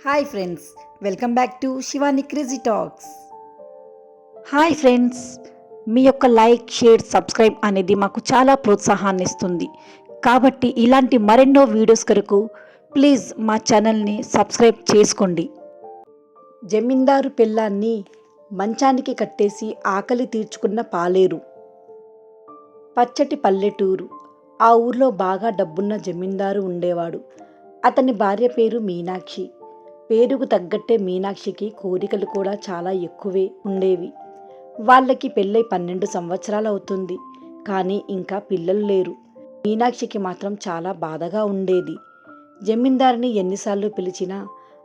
Hi friends, welcome back to Shivani crazy talks. Hi friends, మీ యొక్క like, share, subscribe అనేది మాకు చాలా ప్రోత్సాహాన్ని ఇస్తుంది. కాబట్టి ఇలాంటి మరెన్నో వీడియోస్ కొరకు ప్లీజ్ మా ఛానల్ని సబ్స్క్రైబ్ చేసుకోండి. జమీందారు పెళ్ళాన్ని మంచానికి కట్టేసి ఆకలి తీర్చుకున్న పాలేరు. పచ్చటి పల్లెటూరు. ఆ ఊర్లో బాగా డబ్బున్న జమీందారు ఉండేవాడు. అతని భార్య పేరు మీనాక్షి. పేరుకు తగ్గట్టే మీనాక్షికి కోరికలు కూడా చాలా ఎక్కువే ఉండేవి. వాళ్ళకి పెళ్ళై 12 సంవత్సరాలు అవుతుంది, కానీ ఇంకా పిల్లలు లేరు. మీనాక్షికి మాత్రం చాలా బాధగా ఉండేది. జమీందారిని ఎన్నిసార్లు పిలిచినా,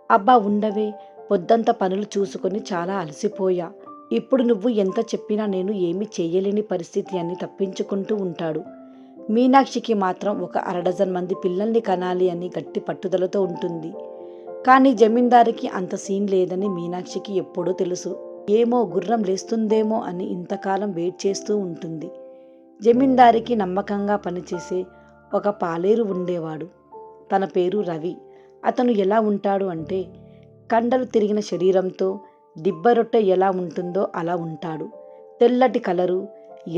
అబ్బా ఉండవే, పొద్దంతా పనులు చూసుకొని చాలా అలసిపోయా, ఇప్పుడు నువ్వు ఎంత చెప్పినా నేను ఏమీ చేయలేని పరిస్థితి అని తప్పించుకుంటూ ఉంటాడు. మీనాక్షికి మాత్రం ఒక 1/2 మంది పిల్లల్ని కనాలి అని గట్టి పట్టుదలతో ఉంటుంది. కానీ జమీందారికి అంత సీన్ లేదని మీనాక్షికి ఎప్పుడూ తెలుసు. ఏమో గుర్రం లేస్తుందేమో అని ఇంతకాలం వెయిట్ చేస్తూ ఉంటుంది. జమీందారికి నమ్మకంగా పనిచేసే ఒక పాలేరు ఉండేవాడు. తన పేరు రవి. అతను ఎలా ఉంటాడు అంటే, కండలు తిరిగిన శరీరంతో దిబ్బరొట్టె ఎలా ఉంటుందో అలా ఉంటాడు. తెల్లటి కలరు,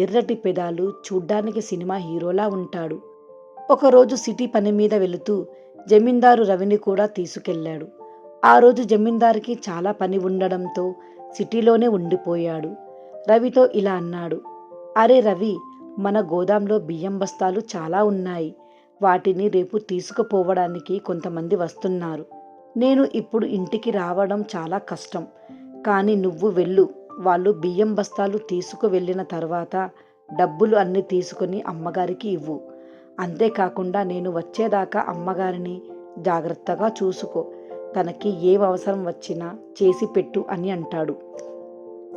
ఎర్రటి పెదాలు, చూడ్డానికి సినిమా హీరోలా ఉంటాడు. ఒకరోజు సిటీ పని మీద వెళుతూ జమీందారు రవిని కూడా తీసుకెళ్ళాడు. ఆ రోజు జమీందారుకి చాలా పని ఉండడంతో సిటీలోనే ఉండిపోయాడు. రవితో ఇలా అన్నాడు, అరే రవి, మన గోదాంలో బియ్యం బస్తాలు చాలా ఉన్నాయి. వాటిని రేపు తీసుకుపోవడానికి కొంతమంది వస్తున్నారు. నేను ఇప్పుడు ఇంటికి రావడం చాలా కష్టం. కానీ నువ్వు వెళ్ళు. వాళ్ళు బియ్యం బస్తాలు తీసుకువెళ్ళిన తర్వాత డబ్బులు అన్నీ తీసుకొని అమ్మగారికి ఇవ్వు. అంతేకాకుండా నేను వచ్చేదాకా అమ్మగారిని జాగ్రత్తగా చూసుకో. తనకి ఏ అవసరం వచ్చినా చేసి పెట్టు అని అంటాడు.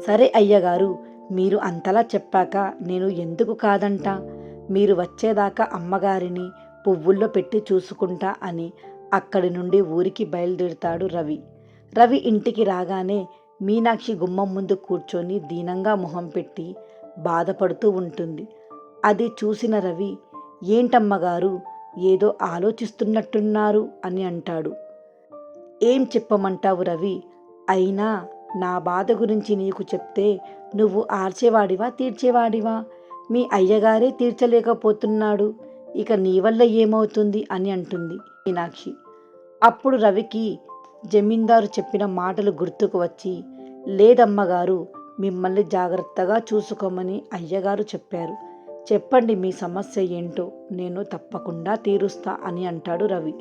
సరే అయ్యగారు, మీరు అంతలా చెప్పాక నేను ఎందుకు కాదంటా. మీరు వచ్చేదాకా అమ్మగారిని పువ్వుల్లో పెట్టి చూసుకుంటా అని అక్కడి నుండి ఊరికి బయలుదేరుతాడు రవి. రవి ఇంటికి రాగానే మీనాక్షి గుమ్మం ముందు కూర్చొని దీనంగా మొహం పెట్టి బాధపడుతూ ఉంటుంది. అది చూసిన రవి, ఏంటమ్మగారు, ఏదో ఆలోచిస్తున్నట్టున్నారు అని అంటాడు. ఏం చెప్పమంటావు రవి? అయినా నా బాధ గురించి నీకు చెప్తే నువ్వు ఆర్చేవాడివా, తీర్చేవాడివా? మీ అయ్యగారే తీర్చలేకపోతున్నాడు, ఇక నీ వల్ల ఏమవుతుంది అని అంటుంది మీనాక్షి. అప్పుడు రవికి జమీందారు చెప్పిన మాటలు గుర్తుకు వచ్చి, లేదమ్మగారు, మిమ్మల్ని జాగ్రత్తగా చూసుకోమని అయ్యగారు చెప్పారు. చెప్పండి మీ సమస్య ఏంటో, నేను తప్పకుండా తీరుస్తా అని అంటాడు రవి.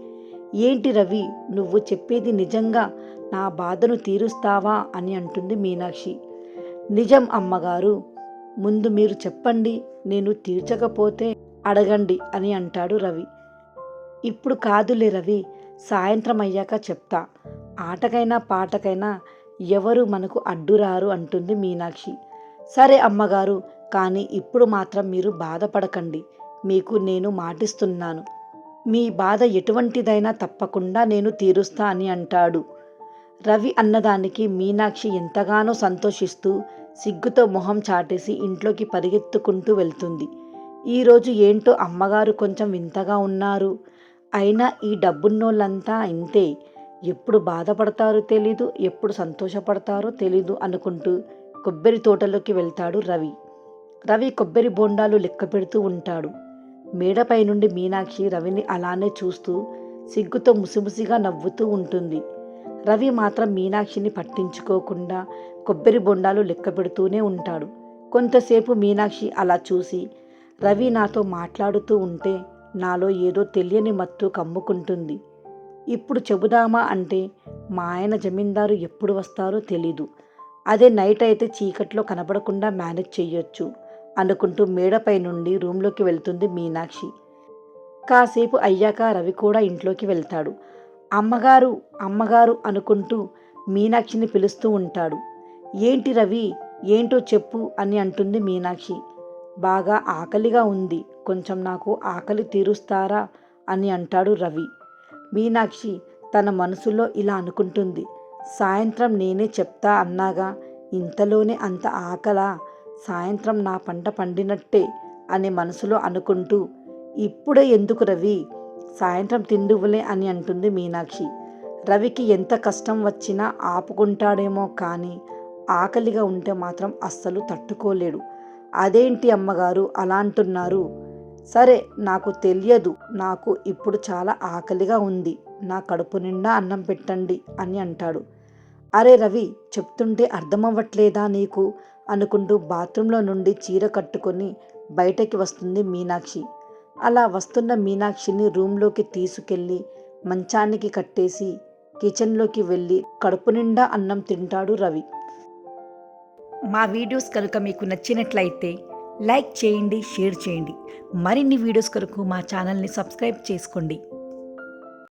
ఏంటి రవి, నువ్వు చెప్పేది నిజంగా నా బాధను తీరుస్తావా అని అంటుంది మీనాక్షి. నిజం అమ్మగారు, ముందు మీరు చెప్పండి, నేను తీర్చకపోతే అడగండి అని అంటాడు రవి. ఇప్పుడు కాదులే రవి, సాయంత్రం అయ్యాక చెప్తా. ఆటకైనా పాటకైనా ఎవరు మనకు అడ్డురారు అంటుంది మీనాక్షి. సరే అమ్మగారు, కానీ ఇప్పుడు మాత్రం మీరు బాధపడకండి. మీకు నేను మాటిస్తున్నాను, మీ బాధ ఎటువంటిదైనా తప్పకుండా నేను తీరుస్తా అని అంటాడు. రవి అన్నదానికి మీనాక్షి ఎంతగానో సంతోషిస్తూ సిగ్గుతో మొహం చాటేసి ఇంట్లోకి పరిగెత్తుకుంటూ వెళ్తుంది. ఈరోజు ఏంటో అమ్మగారు కొంచెం వింతగా ఉన్నారు. అయినా ఈ డబ్బున్నోళ్ళంతా ఇంతే, ఎప్పుడు బాధపడతారో తెలీదు, ఎప్పుడు సంతోషపడతారో తెలీదు అనుకుంటూ కొబ్బరి తోటలోకి వెళ్తాడు రవి. రవి కొబ్బరి బోండాలు లెక్క పెడుతూ ఉంటాడు. మేడపై నుండి మీనాక్షి రవిని అలానే చూస్తూ సిగ్గుతో ముసిముసిగా నవ్వుతూ ఉంటుంది. రవి మాత్రం మీనాక్షిని పట్టించుకోకుండా కొబ్బరి బొండాలు లెక్క పెడుతూనే ఉంటాడు. కొంతసేపు మీనాక్షి అలా చూసి, రవి నాతో మాట్లాడుతూ ఉంటే నాలో ఏదో తెలియని మత్తు కమ్ముకుంటుంది. ఇప్పుడు చెబుదామా అంటే మా ఆయన జమీందారు ఎప్పుడు వస్తారో తెలీదు. అదే నైట్ అయితే చీకట్లో కనబడకుండా మేనేజ్ చెయ్యొచ్చు అనుకుంటూ మేడపై నుండి రూమ్లోకి వెళ్తుంది మీనాక్షి. కాసేపు అయ్యాక రవి కూడా ఇంట్లోకి వెళ్తాడు. అమ్మగారు, అమ్మగారు అనుకుంటూ మీనాక్షిని పిలుస్తూ ఉంటాడు. ఏంటి రవి, ఏంటో చెప్పు అని అంటుంది మీనాక్షి. బాగా ఆకలిగా ఉంది, కొంచెం నాకు ఆకలి తీరుస్తారా అని అంటాడు రవి. మీనాక్షి తన మనసులో ఇలా అనుకుంటుంది, సాయంత్రం నేనే చెప్తా అన్నాగా, ఇంతలోనే అంత ఆకలా? సాయంత్రం నా పంట పండినట్టే అని మనసులో అనుకుంటూ, ఇప్పుడే ఎందుకు రవి, సాయంత్రం తిందువులే అని అంటుంది మీనాక్షి. రవికి ఎంత కష్టం వచ్చినా ఆపుకుంటాడేమో కానీ ఆకలిగా ఉంటే మాత్రం అస్సలు తట్టుకోలేడు. అదేంటి అమ్మగారు అలా అంటున్నారు? సరే నాకు తెలియదు, నాకు ఇప్పుడు చాలా ఆకలిగా ఉంది, నా కడుపు నిండా అన్నం పెట్టండి అని అంటాడు. అరే రవి, చెప్తుంటే అర్థమవ్వట్లేదా నీకు అనుకుంటూ బాత్రూంలో నుండి చీర కట్టుకొని బయటకి వస్తుంది మీనాక్షి. అలా వస్తున్న మీనాక్షిని రూమ్లోకి తీసుకెళ్ళి మంచానికి కట్టేసి కిచెన్లోకి వెళ్ళి కడుపు నిండా అన్నం తింటాడు రవి. మా వీడియోస్ కనుక మీకు నచ్చినట్లయితే లైక్ చేయండి, షేర్ చేయండి. మరిన్ని వీడియోస్ కొరకు మా ఛానల్ని సబ్స్క్రైబ్ చేసుకోండి.